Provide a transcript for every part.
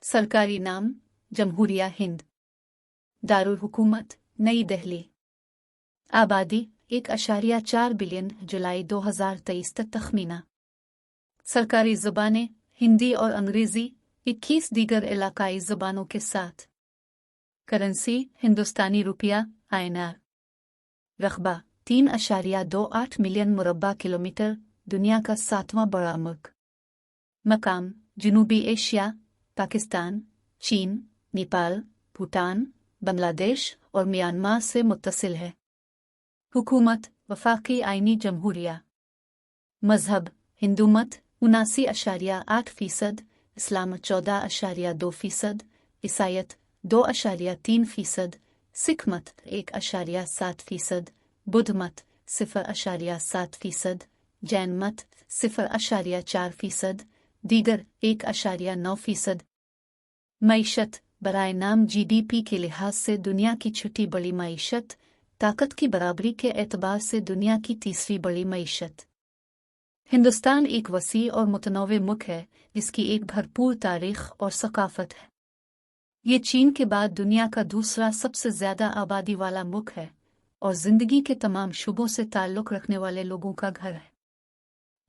सरकारी नाम जमहूरिया हिंद। दारुल हुकूमत नई दिल्ली। आबादी 1.4 बिलियन। जुलाई 2023 तक तखमीना। सरकारी ज़ुबानें हिंदी और अंग्रेज़ी, 21 दीगर इलाकाई ज़ुबानों के साथ। करेंसी हिंदुस्तानी रुपया INR। रकबा 3.28 मिलियन मुरब्बा किलोमीटर। दुनिया का 7वां बड़ा मुल्क। मकाम जनूबी एशिया, पाकिस्तान, चीन, नेपाल, भूटान, बांग्लादेश और म्यांमार से मुत्तसिल है। हुकूमत वफाकी आइनी जमहूरिया। मजहब हिंदू मत 79.8%, इस्लाम 14.2%, ईसाईयत 2.3%, सिख मत 1.7%, बुद्ध मत 0.7%, जैन मत 0.4%, दीगर 1.9%। मईशत बराए नाम GDP के लिहाज से दुनिया की छठी बड़ी मईशत, ताकत की बराबरी के एतबार से दुनिया की तीसरी बड़ी मईशत। हिंदुस्तान एक वसी और मुतनव्वे मुल्क है जिसकी एक भरपूर तारीख और सकाफत है। ये चीन के बाद दुनिया का दूसरा सबसे ज़्यादा आबादी वाला मुल्क है और ज़िंदगी के तमाम शुबों से ताल्लुक़ रखने वाले लोगों का घर है।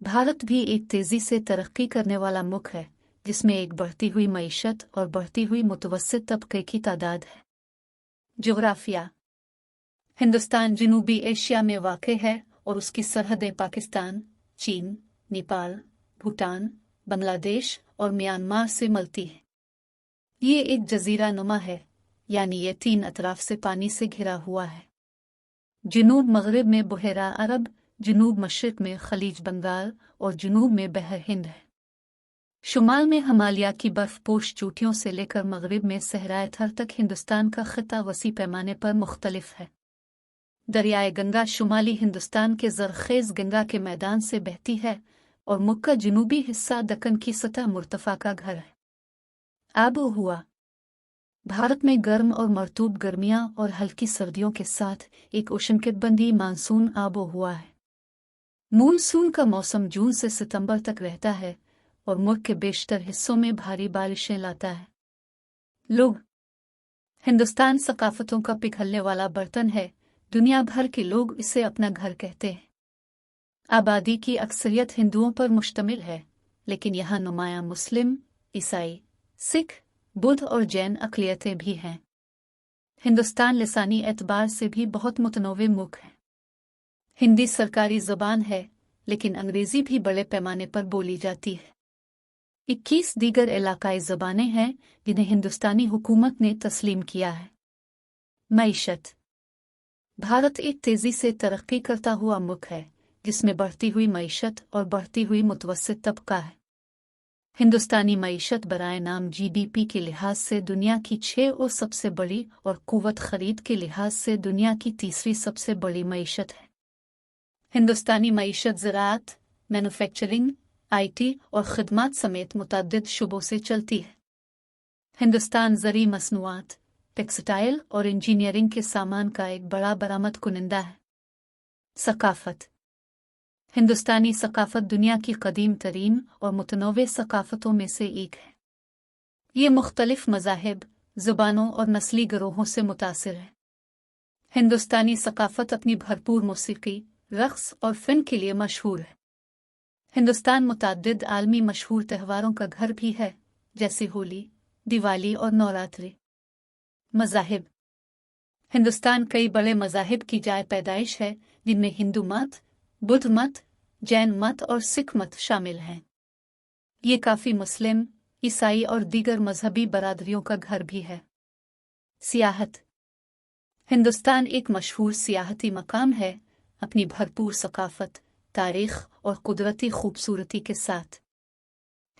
भारत भी एक तेज़ी से तरक्की करने वाला मुल्क है जिसमें एक बढ़ती हुई मईशत और बढ़ती हुई मुतवस्सित तबके की तादाद है। जोग्राफिया हिंदुस्तान जनूबी एशिया में वाक़ है और उसकी सरहदें पाकिस्तान, चीन, नेपाल, भूटान, बांग्लादेश और म्यांमार से मिलती हैं। ये एक जजीरा नुमा है, यानी ये 3 अतराफ से पानी से घिरा हुआ है। जनूब मगरिब में बुहेरा अरब, जनूब मशरिक में खलीज बंगाल और जनूब में बहर हिंद है। शुमाल में हिमालय की बर्फपोश चोटियों से लेकर मगरिब में सहराए थर तक हिंदुस्तान का खिता वसी पैमाने पर मुख्तलिफ है। दरियाए गंगा शुमाली हिंदुस्तान के ज़रख़ेज़ गंगा के मैदान से बहती है और मुल्क का जनूबी हिस्सा दक्कन की सतह मुर्तफ़ा का घर है। आबो हुआ भारत में गर्म और मरतूब गर्मियाँ और हल्की सर्दियों के साथ एक उष्णकटिबंधीय मानसून आबो हुआ है। मानसून का मौसम जून से सितंबर तक रहता है और मुल्क के बेशतर हिस्सों में भारी बारिशें लाता है। लोग हिंदुस्तान सकाफतों का पिघलने वाला बर्तन है। दुनिया भर के लोग इसे अपना घर कहते हैं। आबादी की अक्सरियत हिंदुओं पर मुश्तमिल है, लेकिन यहाँ नुमायां मुस्लिम, ईसाई, सिख, बुद्ध और जैन अक़लियतें भी हैं। हिंदुस्तान लिसानी एतबार से भी बहुत मुतनव्वे मुल्क है। हिंदी सरकारी ज़बान है, लेकिन अंग्रेज़ी भी बड़े पैमाने पर बोली जाती है। 21 दीगर इलाकाई ज़बानें हैं जिन्हें हिंदुस्तानी हुकूमत ने तस्लीम किया है। मईशत भारत एक तेज़ी से तरक्की करता हुआ मुल्क है जिसमें बढ़ती हुई मईशत और बढ़ती हुई मुतवस्सित तबका है। हिंदुस्तानी मईशत बराए नाम GDP के लिहाज से दुनिया की 6 और सबसे बड़ी और क़ुव्वत ख़रीद के लिहाज से दुनिया की तीसरी सबसे बड़ी मईशत है। हिंदुस्तानी मईशत ज़राअत, मैन्युफैक्चरिंग, IT और ख़िदमात समेत मुतअद्दिद शुबों से चलती है। हिंदुस्तान ज़री मसनूआत, टेक्सटाइल और इंजीनियरिंग के सामान का एक बड़ा बरामद कुनिंदा है। सकाफ़त हिंदुस्तानी सकाफ़त दुनिया की कदीम तरीन और मुतनव्वे सकाफ़तों में से एक है। ये मुख्तलिफ मज़ाहिब, ज़ुबानों और नस्ली गिरोहों से मुतासिर है। हिंदुस्तानी सकाफ़त अपनी भरपूर मौसीकी, रक़्स और फ़िल्म के लिए मशहूर है। हिंदुस्तान मुतअद्दिद आलमी मशहूर त्योहारों का घर भी है, जैसे होली, दिवाली और नवरात्रि। मज़ाहिब हिंदुस्तान कई बड़े मज़ाहिब की जाए पैदाइश है, जिनमें हिंदू मत, बुद्ध मत, जैन मत और सिख मत शामिल हैं। ये काफ़ी मुस्लिम, ईसाई और दीगर मजहबी बरादरियों का घर भी है। सियाहत हिंदुस्तान एक मशहूर सियाहती मकाम है, अपनी भरपूर सकाफत, तारीख़ और कुदरती खूबसूरती के साथ।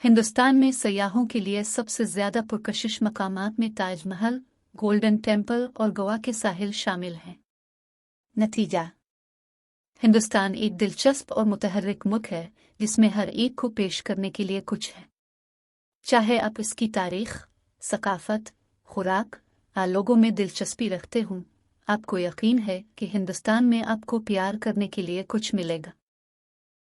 हिंदुस्तान में सयाहों के लिए सबसे ज़्यादा पुरकशिश मकामात में ताजमहल, गोल्डन टेम्पल और गोवा के साहिल शामिल हैं। नतीजा हिंदुस्तान एक दिलचस्प और मुतहर्रिक मुल्क है जिसमें हर एक को पेश करने के लिए कुछ है। चाहे आप इसकी तारीख़, सकाफ़त, खुराक या लोगों में दिलचस्पी रखते हों, आपको यकीन है कि हिंदुस्तान में आपको प्यार करने के लिए कुछ मिलेगा।